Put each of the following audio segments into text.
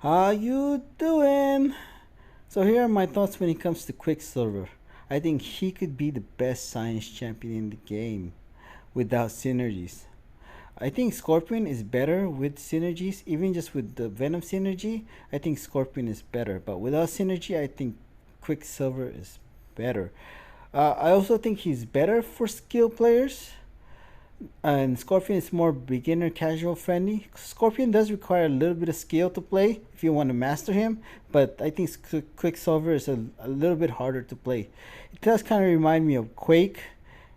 How you doing? So here are my thoughts when it comes to Quicksilver. I think he could be the best science champion in the game without synergies. I think Scorpion is better with synergies, even just with the Venom synergy. I think Scorpion is better, but without synergy, I think Quicksilver is better. I also think he's better for skill players, and Scorpion is more beginner casual friendly. Scorpion does require a little bit of skill to play if you want to master him, but I think Quicksilver is a little bit harder to play. It does kind of remind me of Quake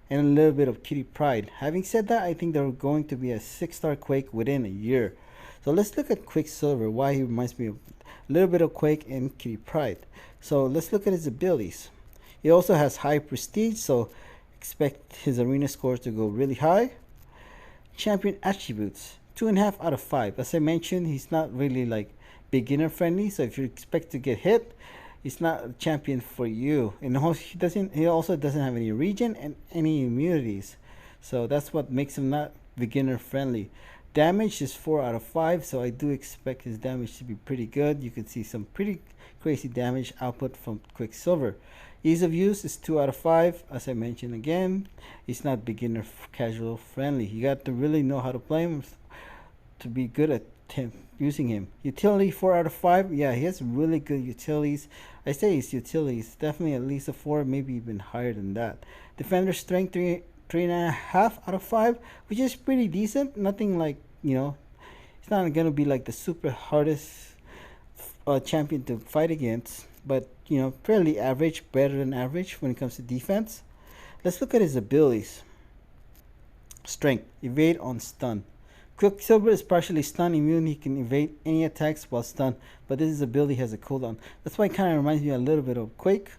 and a little bit of Kitty Pride. Having said that, I think they're going to be a 6-star Quake within a year. So let's look at Quicksilver, why he reminds me of a little bit of Quake and Kitty Pride. So let's look at his abilities. He also has high prestige, so expect his arena scores to go really high. Champion attributes 2.5 out of 5. As I mentioned, he's not really like beginner friendly, so if you expect to get hit, he's not a champion for you. And he also doesn't have any regen and any immunities, so that's what makes him not beginner friendly. Damage is 4 out of 5, so I do expect his damage to be pretty good. You can see some pretty crazy damage output from Quicksilver. Ease of use is 2 out of 5. As I mentioned again, he's not beginner casual friendly. You got to really know how to play him to be good at using him. Utility 4 out of 5. Yeah, he has really good utilities. I say his utilities definitely at least a 4, maybe even higher than that. Defender strength 3.5 out of 5, which is pretty decent. Nothing like, it's not gonna be like the super hardest champion to fight against, but fairly average, better than average when it comes to defense. Let's look at his abilities. Strength, evade on stun. Quicksilver is partially stun immune. He can evade any attacks while stunned, but this ability has a cooldown. That's why it kind of reminds me a little bit of Quake,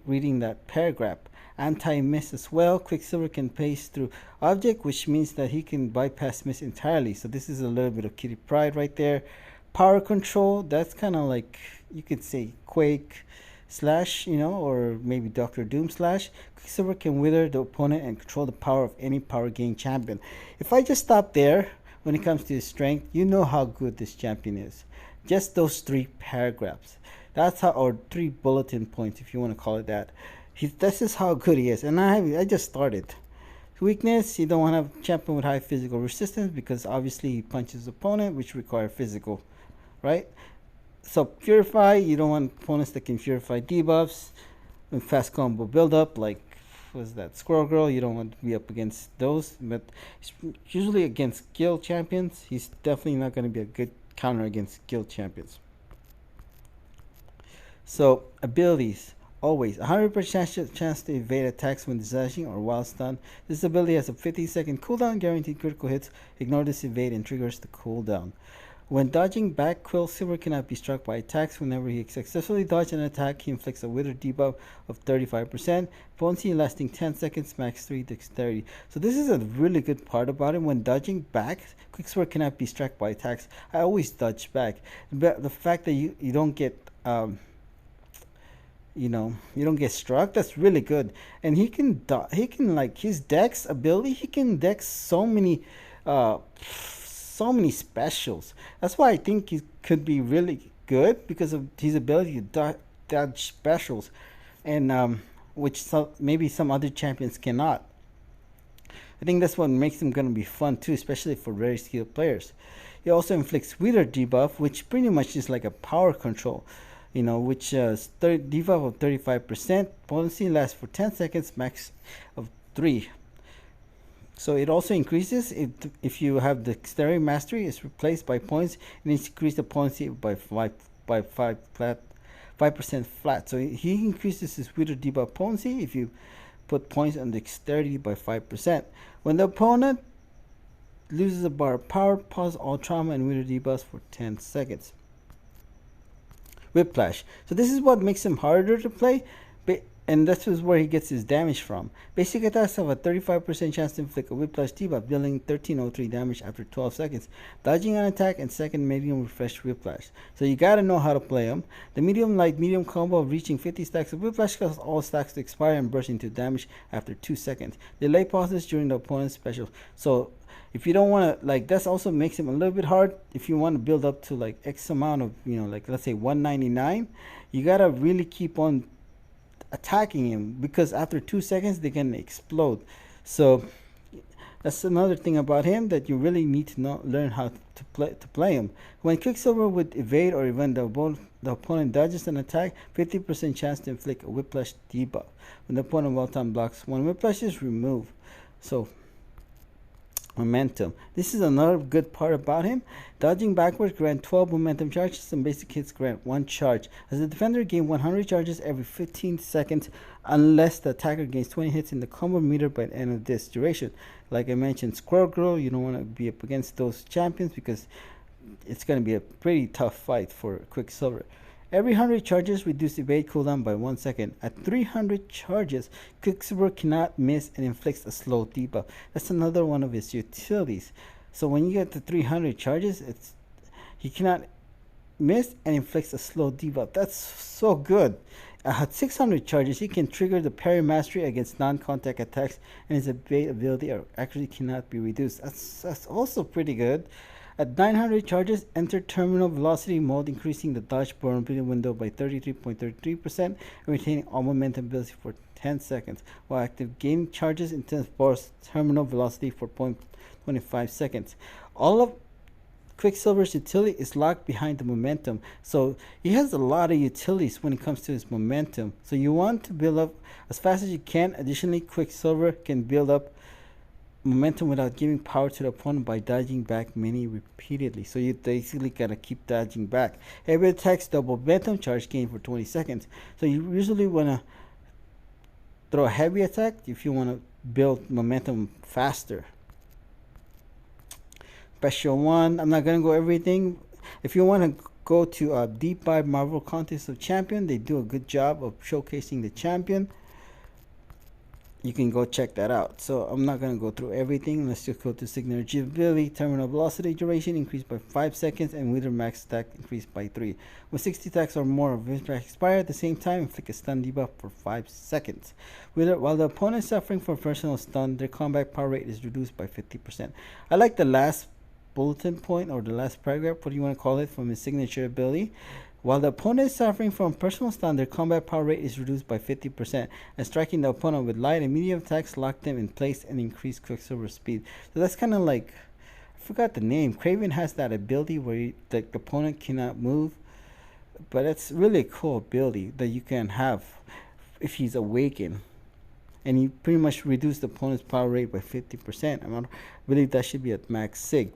reading that paragraph. Anti-miss as well. Quicksilver can pace through object, which means that he can bypass miss entirely. So this is a little bit of Kitty Pride right there. Power control, that's kind of like, you could say Quake slash, or maybe Doctor Doom slash. Quicksilver can wither the opponent and control the power of any power gain champion. If I just stop there when it comes to his strength, you know how good this champion is. Just those 3 paragraphs. That's how, or 3 bulletin points if you want to call it that. This is how good he is, and I just started. Weakness, you don't want to have a champion with high physical resistance because obviously he punches opponent, which require physical, right? So Purify, you don't want opponents that can Purify debuffs and fast combo build-up, like was that Squirrel Girl. You don't want to be up against those, but usually against guild champions, he's definitely not going to be a good counter against guild champions. So abilities. Always 100% chance to evade attacks when dodging or while stunned. This ability has a 15-second cooldown, guaranteed critical hits. Ignore this evade and triggers the cooldown. When dodging back, Quicksilver cannot be struck by attacks. Whenever he successfully dodges an attack, he inflicts a wither debuff of 35%. Potency lasting 10 seconds, max 3 dexterity. So this is a really good part about it. When dodging back, Quicksilver cannot be struck by attacks. I always dodge back. But the fact that you don't get you don't get struck, that's really good. And he can like his dex ability, he can dex so many specials. That's why I think he could be really good, because of his ability to dodge specials, and which maybe some other champions cannot. I think that's what makes him going to be fun too, especially for very skilled players. He also inflicts wither debuff, which pretty much is like a power control, which debuff of 35%. Potency lasts for 10 seconds, max of 3. So it also increases if you have the Dexterity Mastery is replaced by points, and increase the potency by 5% flat. So he increases his wither debuff potency if you put points on Dexterity by 5%. When the opponent loses a bar of power, pause all trauma and wither debuffs for 10 seconds. Whiplash. So this is what makes him harder to play, and this is where he gets his damage from. Basic attacks have a 35% chance to inflict a Whiplash debuff, dealing 1303 damage after 12 seconds. Dodging an attack and second medium refresh Whiplash. So you gotta know how to play him. The medium light medium combo of reaching 50 stacks of Whiplash causes all stacks to expire and burst into damage after 2 seconds. Delay pauses during the opponent's special. So If you don't want to, like, that's also makes him a little bit hard. If you want to build up to like X amount of, like let's say 199, you gotta really keep on attacking him, because after 2 seconds they can explode. So that's another thing about him, that you really need to learn how to play him. When Quicksilver would evade, or when the opponent dodges an attack, 50% chance to inflict a Whiplash debuff when the opponent well-timed blocks. When Whiplash is removed, so momentum. This is another good part about him. Dodging backwards grant 12 momentum charges, and basic hits grant 1 charge. As a defender, gain 100 charges every 15 seconds unless the attacker gains 20 hits in the combo meter by the end of this duration. Like I mentioned, Squirrel Girl, you don't want to be up against those champions because it's going to be a pretty tough fight for Quicksilver. Every 100 charges reduce evade cooldown by 1 second. At 300 charges, Quicksilver cannot miss and inflicts a slow debuff. That's another one of his utilities. So when you get to 300 charges, he cannot miss and inflicts a slow debuff. That's so good. At 600 charges, he can trigger the parry mastery against non-contact attacks, and his evade ability actually cannot be reduced. That's also pretty good. At 900 charges, enter terminal velocity mode, increasing the dodge vulnerability window by 33.33% and retaining all momentum ability for 10 seconds. While active, gain charges intense burst terminal velocity for 0.25 seconds. All of Quicksilver's utility is locked behind the momentum, so he has a lot of utilities when it comes to his momentum. So you want to build up as fast as you can. Additionally, Quicksilver can build up momentum without giving power to the opponent by dodging back many repeatedly. So you basically gotta keep dodging back. Every attack's double momentum charge gain for 20 seconds. So you usually wanna throw a heavy attack if you wanna build momentum faster. Special 1, I'm not gonna go everything. If you wanna go to Deep Dive Marvel Contest of Champion, they do a good job of showcasing the champion. You can go check that out. So I'm not going to go through everything. Let's just go to signature ability. Terminal velocity duration increased by 5 seconds, and Wither max stack increased by 3. When 60 attacks or more of Wither expire at the same time, inflict a stun debuff for 5 seconds. While the opponent is suffering from personal stun, their combat power rate is reduced by 50%. I like the last bulletin point, or the last paragraph, what do you want to call it, from his signature ability. While the opponent is suffering from personal stun, their combat power rate is reduced by 50%, and striking the opponent with light and medium attacks lock them in place and increase Quicksilver speed. So that's kind of like, I forgot the name. Kraven has that ability where the opponent cannot move, but it's really a cool ability that you can have if he's awakened. And you pretty much reduce the opponent's power rate by 50%. I believe that should be at max sig.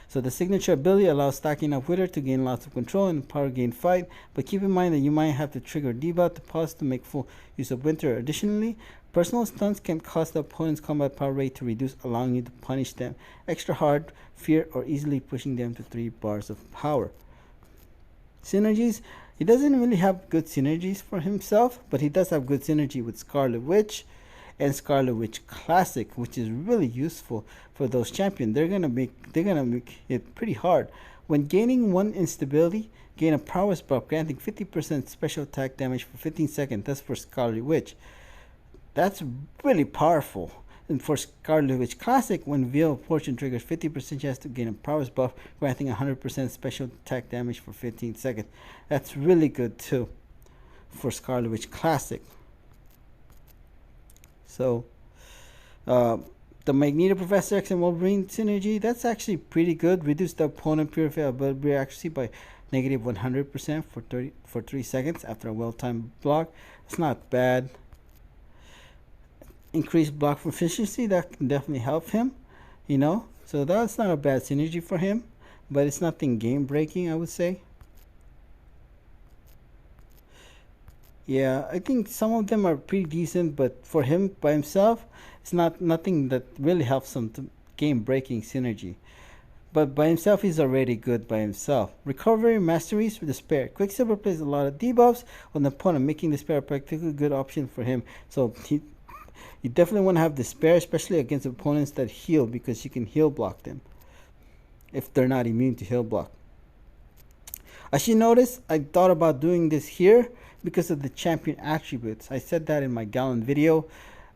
So the signature ability allows stacking up Wither to gain lots of control and power gain fight, but keep in mind that you might have to trigger debuff to pause to make full use of Wither. Additionally, personal stuns can cause the opponent's combat power rate to reduce, allowing you to punish them extra hard, fear, or easily pushing them to 3 bars of power. Synergies. He doesn't really have good synergies for himself, but he does have good synergy with Scarlet Witch and Scarlet Witch Classic, which is really useful for those champions. They're gonna make it pretty hard. When gaining 1 instability, gain a prowess buff granting 50% special attack damage for 15 seconds. That's for Scarlet Witch. That's really powerful. And for Scarlet Witch Classic, when Wheel of Fortune triggers 50% chance to gain a prowess buff granting 100% special attack damage for 15 seconds. That's really good too for Scarlet Witch Classic. So the Magneto, Professor X, and Wolverine synergy, that's actually pretty good. Reduce the opponent purify ability accuracy by negative 100% for 3 seconds after a well-timed block. It's not bad. Increase block proficiency, that can definitely help him, so that's not a bad synergy for him, but it's nothing game breaking, I would say. Yeah, I think some of them are pretty decent, but for him by himself, it's nothing that really helps him to game breaking synergy. But by himself, he's already good by himself. Recovery Masteries for Despair. Quicksilver plays a lot of debuffs on the opponent, making Despair a particularly good option for him. So you definitely want to have Despair, especially against opponents that heal, because you can heal block them if they're not immune to heal block. As you notice, I thought about doing this here because of the champion attributes. I said that in my Gallon video.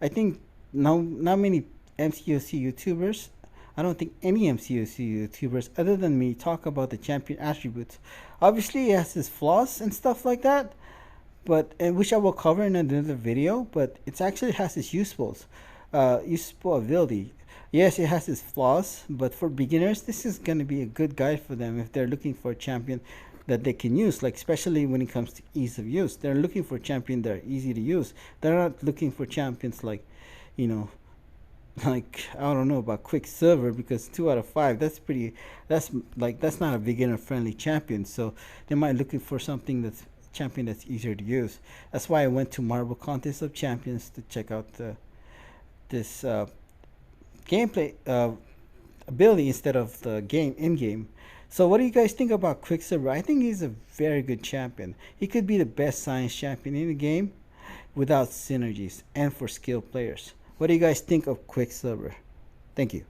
I think not many MCOC YouTubers I don't think any MCOC YouTubers other than me talk about the champion attributes. Obviously, he has his flaws and stuff like that, but which I will cover in another video. But it actually has its useful ability. Yes, it has its flaws, but for beginners, this is going to be a good guide for them if they're looking for a champion that they can use, like especially when it comes to ease of use. They're looking for champions that are easy to use. They're not looking for champions like, you know, like I don't know about Quicksilver, because 2 out of 5, that's not a beginner friendly champion. So they might looking for something that's champion that's easier to use. That's why I went to Marvel Contest of Champions to check out this gameplay ability instead of the game in game. So what do you guys think about Quicksilver? I think he's a very good champion. He could be the best science champion in the game without synergies and for skilled players. What do you guys think of Quicksilver? Thank you.